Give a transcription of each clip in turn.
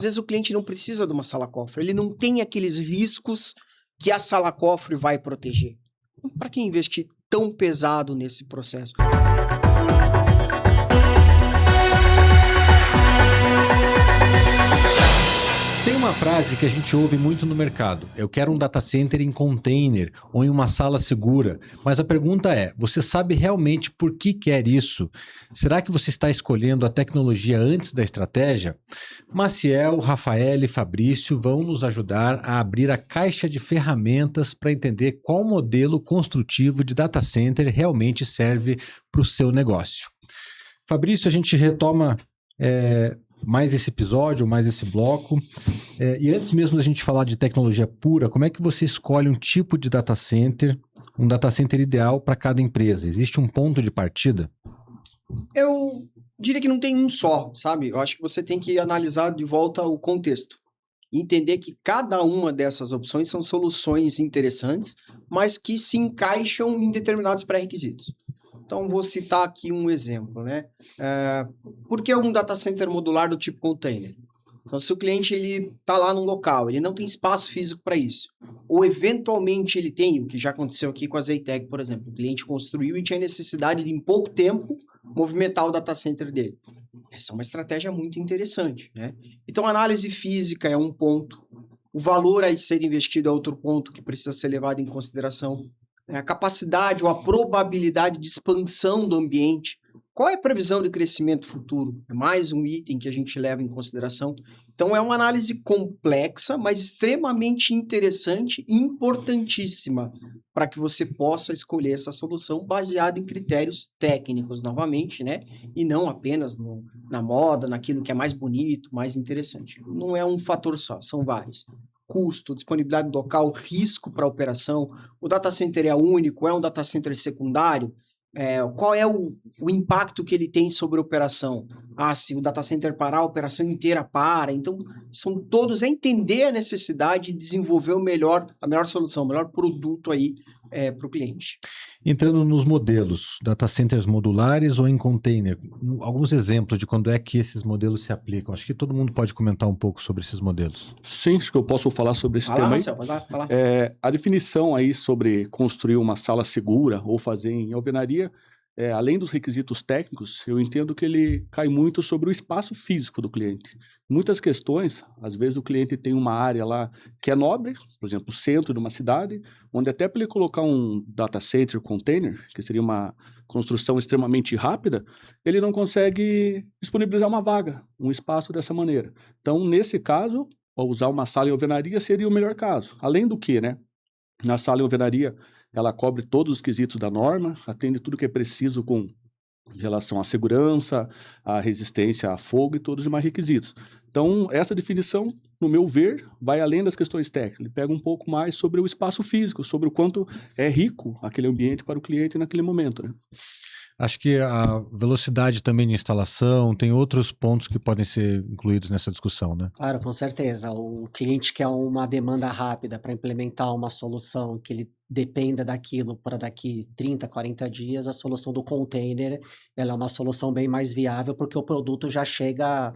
Às vezes o cliente não precisa de uma sala-cofre, ele não tem aqueles riscos que a sala-cofre vai proteger. Para que investir tão pesado nesse processo? Tem uma frase que a gente ouve muito no mercado: eu quero um data center em container ou em uma sala segura. Mas a pergunta é: você sabe realmente por que quer isso? Será que você está escolhendo a tecnologia antes da estratégia? Maciel, Rafael e Fabrício vão nos ajudar a abrir a caixa de ferramentas para entender qual modelo construtivo de data center realmente serve para o seu negócio. Fabrício, a gente retoma mais esse episódio, mais esse bloco. E antes mesmo da gente falar de tecnologia pura, como é que você escolhe um tipo de data center, um data center ideal para cada empresa? Existe um ponto de partida? Eu diria que não tem um só, sabe? Eu acho que você tem que analisar de volta o contexto. Entender que cada uma dessas opções são soluções interessantes, mas que se encaixam em determinados pré-requisitos. Então, vou citar aqui um exemplo, né? Por que um data center modular do tipo container? Então, se o cliente está lá num local, ele não tem espaço físico para isso, ou eventualmente ele tem, o que já aconteceu aqui com a Zeitec, por exemplo, o cliente construiu e tinha necessidade de, em pouco tempo, movimentar o data center dele. Essa é uma estratégia muito interessante, né? Então, a análise física é um ponto, o valor a ser investido é outro ponto que precisa ser levado em consideração. A capacidade ou a probabilidade de expansão do ambiente. Qual é a previsão de crescimento futuro? É mais um item que a gente leva em consideração. Então, é uma análise complexa, mas extremamente interessante e importantíssima para que você possa escolher essa solução baseada em critérios técnicos, novamente, né? E não apenas na moda, naquilo que é mais bonito, mais interessante. Não é um fator só, são vários. Custo, disponibilidade local, risco para a operação, o data center é único, é um data center secundário, qual é o impacto que ele tem sobre a operação? Se o data center parar, a operação inteira para. Então, são todos entender a necessidade e desenvolver a melhor solução, o melhor produto aí para o cliente. Entrando nos modelos, data centers modulares ou em container, alguns exemplos de quando é que esses modelos se aplicam. Acho que todo mundo pode comentar um pouco sobre esses modelos. Sim, acho que eu posso falar sobre esse tema aí. Marcelo, vai lá. A definição aí sobre construir uma sala segura ou fazer em alvenaria, além dos requisitos técnicos, eu entendo que ele cai muito sobre o espaço físico do cliente. Muitas questões, às vezes o cliente tem uma área lá que é nobre, por exemplo, o centro de uma cidade, onde até para ele colocar um data center container, que seria uma construção extremamente rápida, ele não consegue disponibilizar uma vaga, um espaço dessa maneira. Então, nesse caso, usar uma sala em alvenaria seria o melhor caso. Além do que, né? Na sala em alvenaria, ela cobre todos os quesitos da norma, atende tudo que é preciso com relação à segurança, à resistência a fogo e todos os demais requisitos. Então, essa definição, no meu ver, vai além das questões técnicas. Ele pega um pouco mais sobre o espaço físico, sobre o quanto é rico aquele ambiente para o cliente naquele momento, né? Acho que a velocidade também de instalação, tem outros pontos que podem ser incluídos nessa discussão, né? Claro, com certeza. O cliente quer uma demanda rápida para implementar uma solução que ele dependa daquilo para daqui 30, 40 dias, a solução do container, ela é uma solução bem mais viável porque o produto já chega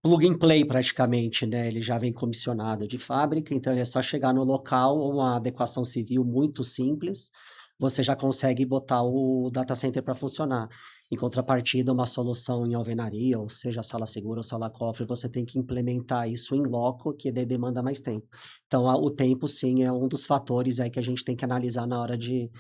plug and play praticamente, né? Ele já vem comissionado de fábrica, então ele é só chegar no local, uma adequação civil muito simples, você já consegue botar o data center para funcionar. Em contrapartida, uma solução em alvenaria, ou seja, sala segura ou sala cofre, você tem que implementar isso em loco, que daí demanda mais tempo. Então, o tempo, sim, é um dos fatores aí que a gente tem que analisar na hora de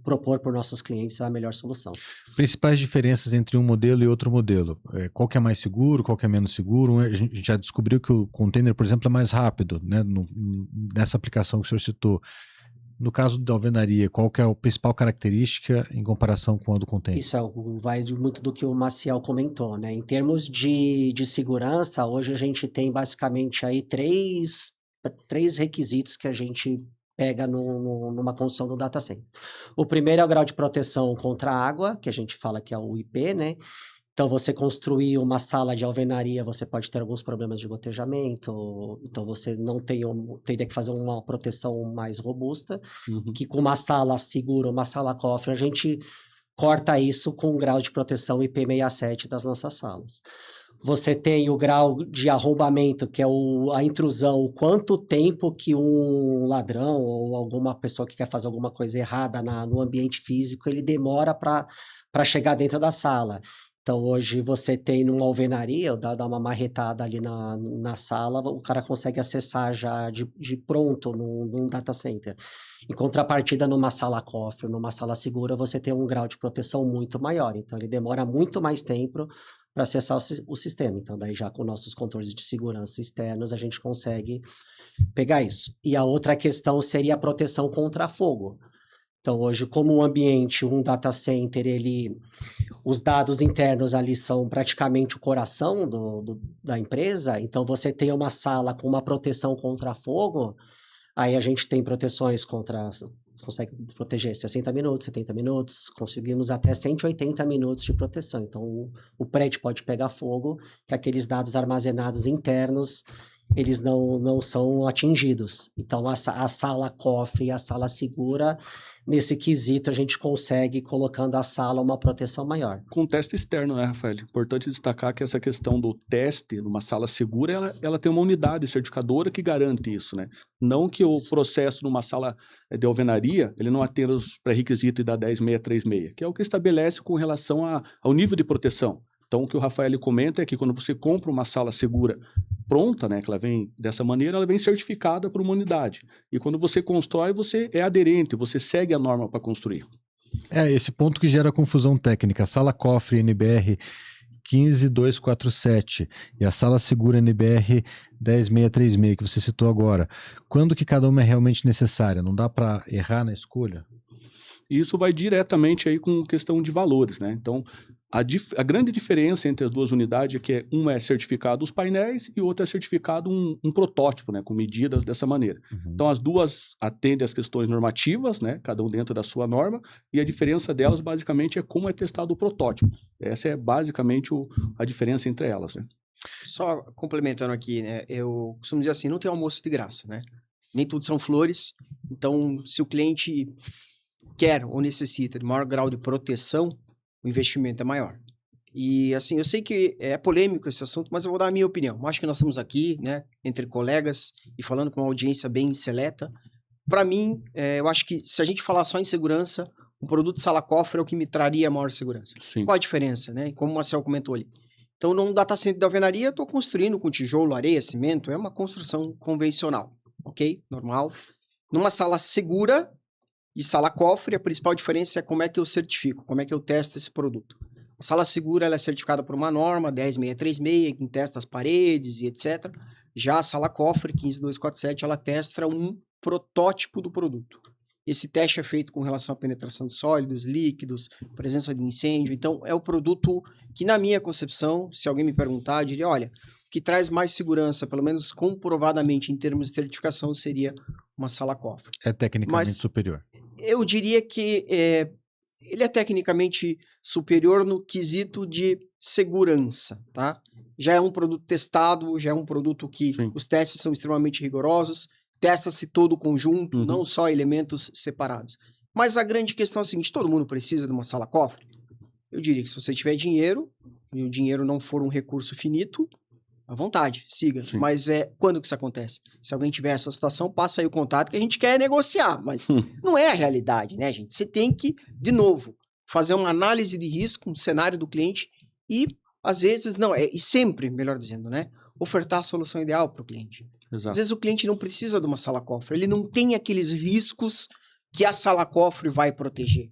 propor para os nossos clientes a melhor solução. Principais diferenças entre um modelo e outro modelo. Qual que é mais seguro, qual que é menos seguro? A gente já descobriu que o container, por exemplo, é mais rápido, né? Nessa aplicação que o senhor citou. No caso da alvenaria, qual que é a principal característica em comparação com a do container? Isso vai muito do que o Maciel comentou, né? Em termos de segurança, hoje a gente tem basicamente aí três requisitos que a gente pega numa construção do data center. O primeiro é o grau de proteção contra a água, que a gente fala que é o IP, né? Então, você construir uma sala de alvenaria, você pode ter alguns problemas de gotejamento, então você não teria que fazer uma proteção mais robusta, que com uma sala segura, uma sala cofre, a gente corta isso com um grau de proteção IP67 das nossas salas. Você tem o grau de arrombamento, que é a intrusão, o quanto tempo que um ladrão ou alguma pessoa que quer fazer alguma coisa errada no ambiente físico, ele demora para chegar dentro da sala. Então, hoje você tem numa alvenaria, dá uma marretada ali na sala, o cara consegue acessar já de pronto num data center. Em contrapartida, numa sala cofre, numa sala segura, você tem um grau de proteção muito maior. Então, ele demora muito mais tempo para acessar o sistema. Então, daí já com nossos controles de segurança externos, a gente consegue pegar isso. E a outra questão seria a proteção contra fogo. Então, hoje, como um ambiente, um data center, os dados internos ali são praticamente o coração da empresa, então você tem uma sala com uma proteção contra fogo, aí a gente tem proteções consegue proteger 60 minutos, 70 minutos, conseguimos até 180 minutos de proteção. Então, o prédio pode pegar fogo, que aqueles dados armazenados internos, eles não são atingidos. Então, a sala cofre e a sala segura, nesse quesito, a gente consegue, colocando a sala, uma proteção maior. Com teste externo, né, Rafael? Importante destacar que essa questão do teste numa sala segura, ela tem uma unidade certificadora que garante isso, né? Não que o processo numa sala de alvenaria, ele não atenda os pré-requisitos da 10636, que é o que estabelece com relação ao nível de proteção. Então, o que o Rafael comenta é que quando você compra uma sala segura pronta, né, que ela vem dessa maneira, ela vem certificada por uma unidade. E quando você constrói, você é aderente, você segue a norma para construir. Esse ponto que gera confusão técnica. A sala cofre NBR 15247 e a sala segura NBR 10636, que você citou agora. Quando que cada uma é realmente necessária? Não dá para errar na escolha? Isso vai diretamente aí com questão de valores, né? Então, a grande diferença entre as duas unidades é que uma é certificado os painéis e outra é certificado um protótipo, né? Com medidas dessa maneira. Uhum. Então, as duas atendem às questões normativas, né? Cada um dentro da sua norma, e a diferença delas, basicamente, é como é testado o protótipo. Essa é, basicamente, a diferença entre elas, né? Só complementando aqui, né? Eu costumo dizer assim, não tem almoço de graça, né? Nem tudo são flores. Então, se o cliente quer ou necessita de maior grau de proteção, o investimento é maior. E, assim, eu sei que é polêmico esse assunto, mas eu vou dar a minha opinião. Eu acho que nós estamos aqui, né, entre colegas e falando com uma audiência bem seleta. Para mim, eu acho que se a gente falar só em segurança, um produto sala cofre é o que me traria maior segurança. Sim. Qual a diferença, né? Como o Marcel comentou ali. Então, num data center de alvenaria, eu estou construindo com tijolo, areia, cimento, é uma construção convencional, ok? Normal. Numa sala segura e sala cofre, a principal diferença é como é que eu certifico, como é que eu testo esse produto. A sala segura ela é certificada por uma norma, 10636, que testa as paredes e etc. Já a sala cofre, 15247, ela testa um protótipo do produto. Esse teste é feito com relação à penetração de sólidos, líquidos, presença de incêndio. Então, é o produto que, na minha concepção, se alguém me perguntar, eu diria, olha, o que traz mais segurança, pelo menos comprovadamente em termos de certificação, seria uma sala cofre. É tecnicamente superior. Eu diria que ele é tecnicamente superior no quesito de segurança, tá? Já é um produto testado, já é um produto que Sim. os testes são extremamente rigorosos, testa-se todo o conjunto, não só elementos separados. Mas a grande questão é a seguinte, todo mundo precisa de uma sala cofre? Eu diria que se você tiver dinheiro, e o dinheiro não for um recurso finito, à vontade, siga. Sim. Mas quando que isso acontece? Se alguém tiver essa situação, passa aí o contato que a gente quer negociar, mas não é a realidade, né, gente? Você tem que, de novo, fazer uma análise de risco, um cenário do cliente e, às vezes, e sempre, melhor dizendo, né, ofertar a solução ideal para o cliente. Exato. Às vezes o cliente não precisa de uma sala cofre, ele não tem aqueles riscos que a sala cofre vai proteger.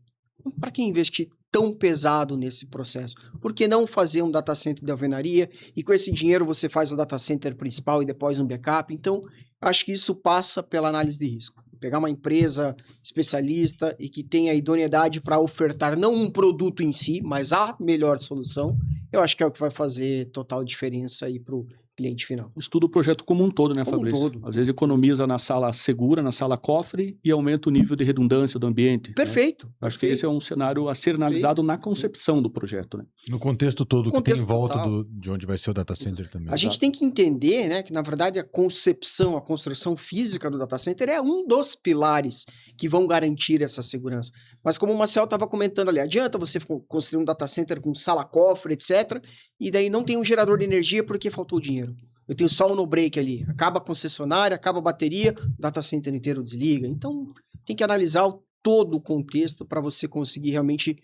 Para que investir tão pesado nesse processo? Por que não fazer um data center de alvenaria e com esse dinheiro você faz o data center principal e depois um backup? Então, acho que isso passa pela análise de risco. Pegar uma empresa especialista e que tenha idoneidade para ofertar não um produto em si, mas a melhor solução, eu acho que é o que vai fazer total diferença aí para o cliente final. Estuda o projeto como um todo, né, Como um Fabrício? todo. Às vezes economiza na sala segura, na sala cofre e aumenta o nível de redundância do ambiente. Né? Perfeito. Acho que esse é um cenário a ser analisado na concepção do projeto, né? No contexto todo No que tem em contexto volta total. de onde vai ser o data center também. A gente tem que entender, né, que na verdade a concepção, a construção física do data center é um dos pilares que vão garantir essa segurança. Mas como o Marcel estava comentando ali, adianta você construir um data center com sala cofre, etc, e daí não tem um gerador de energia porque faltou dinheiro. Eu tenho só um no-break ali. Acaba a concessionária, acaba a bateria, o data center inteiro desliga. Então, tem que analisar todo o contexto para você conseguir realmente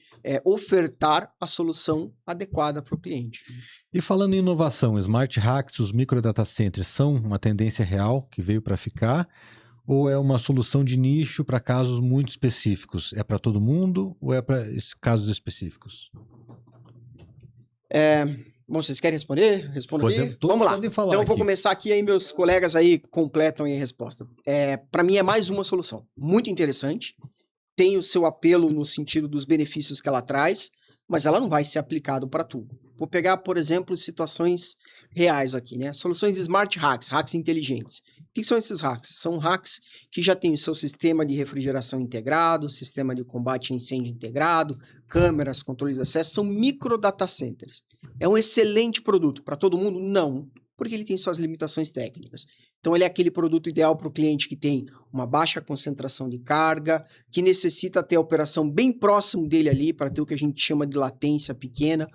ofertar a solução adequada para o cliente. E falando em inovação, smart racks, os micro data centers são uma tendência real que veio para ficar? Ou é uma solução de nicho para casos muito específicos? É para todo mundo ou é para casos específicos? Bom, vocês querem responder? Podemos, todos Vamos lá. podem falar Então eu vou aqui. começar aqui, aí meus colegas aí completam aí a resposta. Para mim é mais uma solução muito interessante, tem o seu apelo no sentido dos benefícios que ela traz, mas ela não vai ser aplicada para tudo. Vou pegar, por exemplo, situações reais aqui, né? Soluções smart hacks, hacks inteligentes. O que são esses hacks? São hacks que já têm o seu sistema de refrigeração integrado, sistema de combate a incêndio integrado, câmeras, controles de acesso, são micro data centers. É um excelente produto para todo mundo? Não, porque ele tem suas limitações técnicas. Então ele é aquele produto ideal para o cliente que tem uma baixa concentração de carga, que necessita ter a operação bem próximo dele ali para ter o que a gente chama de latência pequena,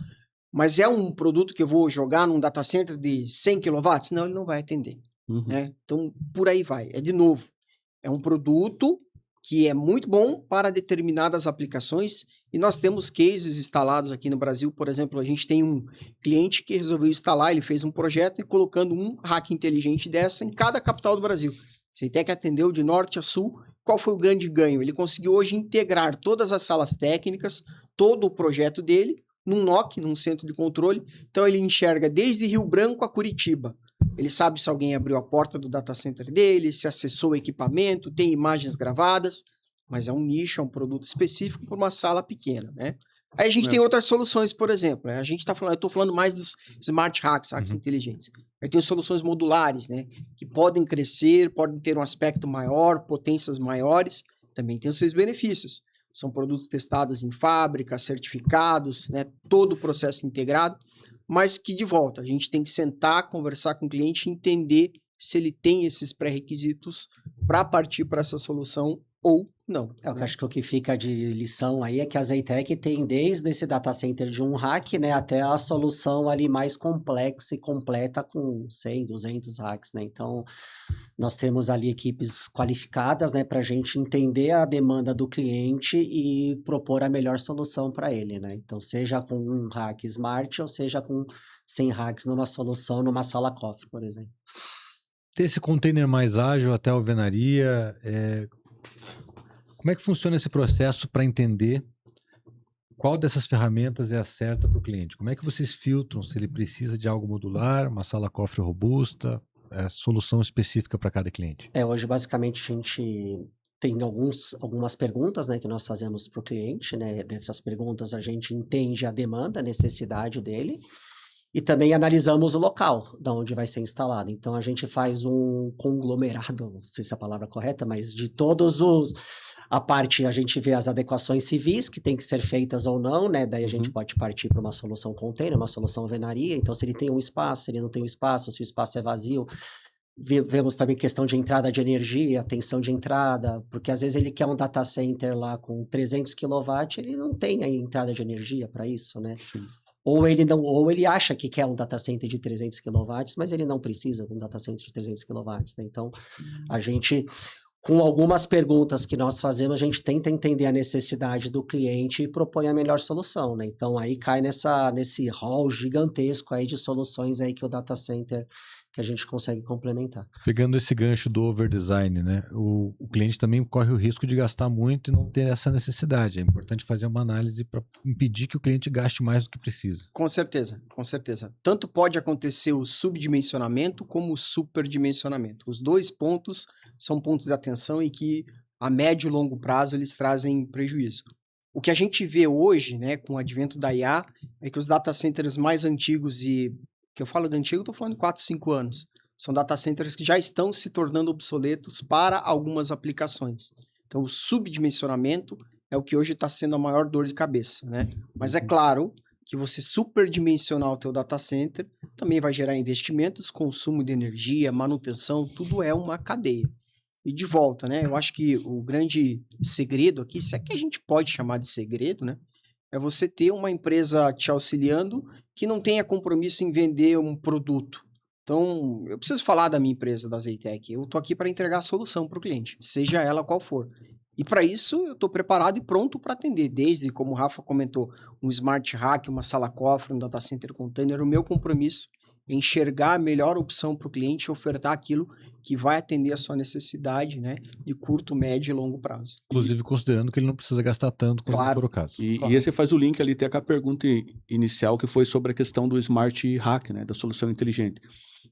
mas é um produto que eu vou jogar num data center de 100 kW? Não, ele não vai atender. Né? Então, por aí vai. De novo, é um produto que é muito bom para determinadas aplicações e nós temos cases instalados aqui no Brasil. Por exemplo, a gente tem um cliente que resolveu instalar, ele fez um projeto e colocando um rack inteligente dessa em cada capital do Brasil. Você tem que atender de norte a sul. Qual foi o grande ganho? Ele conseguiu hoje integrar todas as salas técnicas, todo o projeto dele, num NOC, num centro de controle. Então ele enxerga desde Rio Branco a Curitiba. Ele sabe se alguém abriu a porta do data center dele, se acessou o equipamento, tem imagens gravadas, mas é um nicho, é um produto específico para uma sala pequena, né? Aí a gente tem outras soluções, por exemplo, né? A gente está falando, eu estou falando mais dos smart hacks, hacks inteligentes. Aí tem soluções modulares, né? Que podem crescer, podem ter um aspecto maior, potências maiores, também tem os seus benefícios. São produtos testados em fábrica, certificados, né? Todo o processo integrado. Mas que, de volta, a gente tem que sentar, conversar com o cliente e entender se ele tem esses pré-requisitos para partir para essa solução ou não. Eu acho que o que fica de lição aí é que a Zeitec tem desde esse data center de um rack, né, até a solução ali mais complexa e completa com 100, 200 racks, né? Então, nós temos ali equipes qualificadas, né, para a gente entender a demanda do cliente e propor a melhor solução para ele, né? Então, seja com um rack smart ou seja com 100 racks numa solução, numa sala cofre, por exemplo. Ter esse container mais ágil até a alvenaria, como é que funciona esse processo para entender qual dessas ferramentas é a certa para o cliente? Como é que vocês filtram se ele precisa de algo modular, uma sala cofre robusta, solução específica para cada cliente? Hoje, basicamente, a gente tem algumas perguntas, né, que nós fazemos para o cliente, né? Dessas perguntas a gente entende a demanda, a necessidade dele. E também analisamos o local de onde vai ser instalado. Então, a gente faz um conglomerado, não sei se é a palavra correta, mas de todos os... A parte, a gente vê as adequações civis que tem que ser feitas ou não, né? Daí a gente pode partir para uma solução container, uma solução alvenaria. Então, se ele tem um espaço, se ele não tem um espaço, se o espaço é vazio. Vemos também questão de entrada de energia, tensão de entrada, porque às vezes ele quer um data center lá com 300 kW, ele não tem aí entrada de energia para isso, né? Sim. Ou ele acha que quer um data center de 300 kW, mas ele não precisa de um data center de 300 kW, né? Então, a gente, com algumas perguntas que nós fazemos, a gente tenta entender a necessidade do cliente e propõe a melhor solução, né? Então, aí cai nesse hall gigantesco aí de soluções aí que o data center que a gente consegue complementar. Pegando esse gancho do overdesign, né? O cliente também corre o risco de gastar muito e não ter essa necessidade. É importante fazer uma análise para impedir que o cliente gaste mais do que precisa. Com certeza, com certeza. Tanto pode acontecer o subdimensionamento como o superdimensionamento. Os dois pontos são pontos de atenção e que a médio e longo prazo eles trazem prejuízo. O que a gente vê hoje, né, com o advento da IA, é que os data centers mais antigos e Que eu falo de antigo, eu tô falando de 4, 5 anos. São data centers que já estão se tornando obsoletos para algumas aplicações. Então, o subdimensionamento é o que hoje está sendo a maior dor de cabeça, né? Mas é claro que você superdimensionar o teu data center também vai gerar investimentos, consumo de energia, manutenção, tudo é uma cadeia. E de volta, né? Eu acho que o grande segredo aqui, se é que a gente pode chamar de segredo, né? É você ter uma empresa te auxiliando que não tenha compromisso em vender um produto. Então, eu preciso falar da minha empresa, da Zeitec. Eu estou aqui para entregar a solução para o cliente, seja ela qual for. E para isso, eu estou preparado e pronto para atender. Desde, como o Rafa comentou, um smart rack, uma sala cofre, um data center container. O meu compromisso é enxergar a melhor opção para o cliente e ofertar aquilo que vai atender a sua necessidade, né, de curto, médio e longo prazo. Inclusive considerando que ele não precisa gastar tanto quando Claro. for o caso. E Claro. esse faz o link ali até com a pergunta inicial, que foi sobre a questão do smart hack, né, da solução inteligente.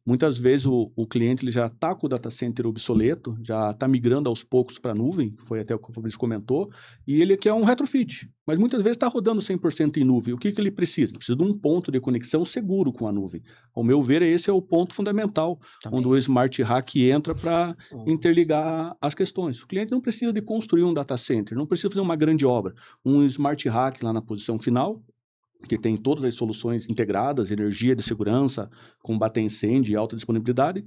Muitas vezes o cliente ele já está com o data center obsoleto, já está migrando aos poucos para a nuvem, foi até o que o Fabrício comentou, e ele quer um retrofit, mas muitas vezes está rodando 100% em nuvem. O que ele precisa? Ele precisa de um ponto de conexão seguro com a nuvem. Ao meu ver, esse é o ponto fundamental, Também. onde o smart hack entra para interligar as questões. O cliente não precisa de construir um data center, não precisa fazer uma grande obra. Um smart hack lá na posição final, que tem todas as soluções integradas, energia de segurança, combate a incêndio e alta disponibilidade,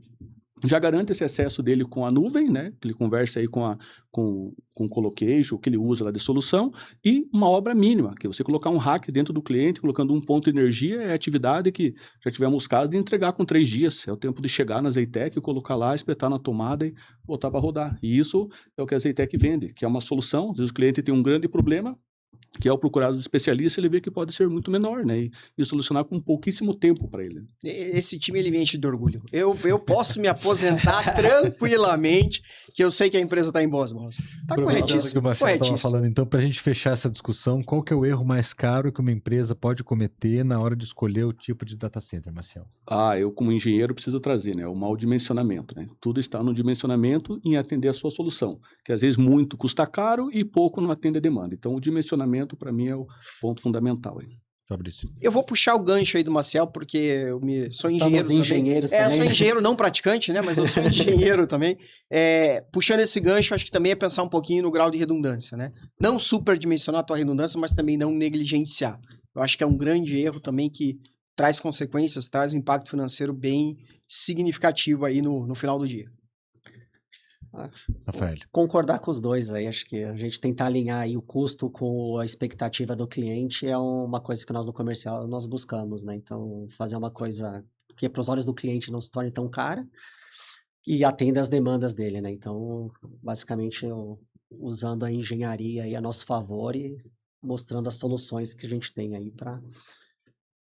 já garante esse acesso dele com a nuvem, né? Que ele conversa aí com o colocation, o que ele usa lá de solução, e uma obra mínima, que você colocar um rack dentro do cliente, colocando um ponto de energia, é atividade que já tivemos casos de entregar com 3 dias. É o tempo de chegar na Zeitec, colocar lá, espetar na tomada e botar para rodar. E isso é o que a Zeitec vende, que é uma solução. Às vezes o cliente tem um grande problema, que ao procurar os especialistas, ele vê que pode ser muito menor, né? E solucionar com pouquíssimo tempo para ele. Esse time, ele me enche de orgulho. Eu posso me aposentar tranquilamente, que eu sei que a empresa está em boas mãos. Está Aproveitando que o corretíssimo. Marcelo estava Corretíssimo. falando, então, para a gente fechar essa discussão, qual que é o erro mais caro que uma empresa pode cometer na hora de escolher o tipo de data center, Marcelo? Eu como engenheiro preciso trazer, né? O mau dimensionamento, né? Tudo está no dimensionamento em atender a sua solução, que às vezes muito custa caro e pouco não atende a demanda. Então o dimensionamento para mim é o ponto fundamental aí. Fabrício. Eu vou puxar o gancho aí do Marcel, porque eu sou Estamos engenheiro também. engenheiros Eu também, sou né? engenheiro não praticante, né? Mas eu sou engenheiro também. Puxando esse gancho, acho que também é pensar um pouquinho no grau de redundância, né? Não superdimensionar a tua redundância, mas também não negligenciar. Eu acho que é um grande erro também que traz consequências, traz um impacto financeiro bem significativo aí no final do dia. Rafael. Concordar com os dois aí, acho que a gente tentar alinhar aí o custo com a expectativa do cliente é uma coisa que nós no comercial nós buscamos, né? Então, fazer uma coisa que para os olhos do cliente não se torne tão cara e atenda as demandas dele, né? Então, basicamente, usando a engenharia aí a nosso favor e mostrando as soluções que a gente tem aí para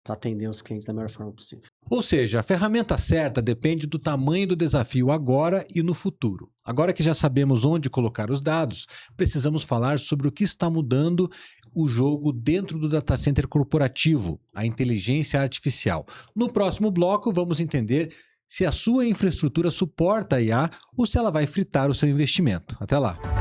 atender os clientes da melhor forma possível. Ou seja, a ferramenta certa depende do tamanho do desafio agora e no futuro. Agora que já sabemos onde colocar os dados, precisamos falar sobre o que está mudando o jogo dentro do data center corporativo, a inteligência artificial. No próximo bloco, vamos entender se a sua infraestrutura suporta a IA ou se ela vai fritar o seu investimento. Até lá!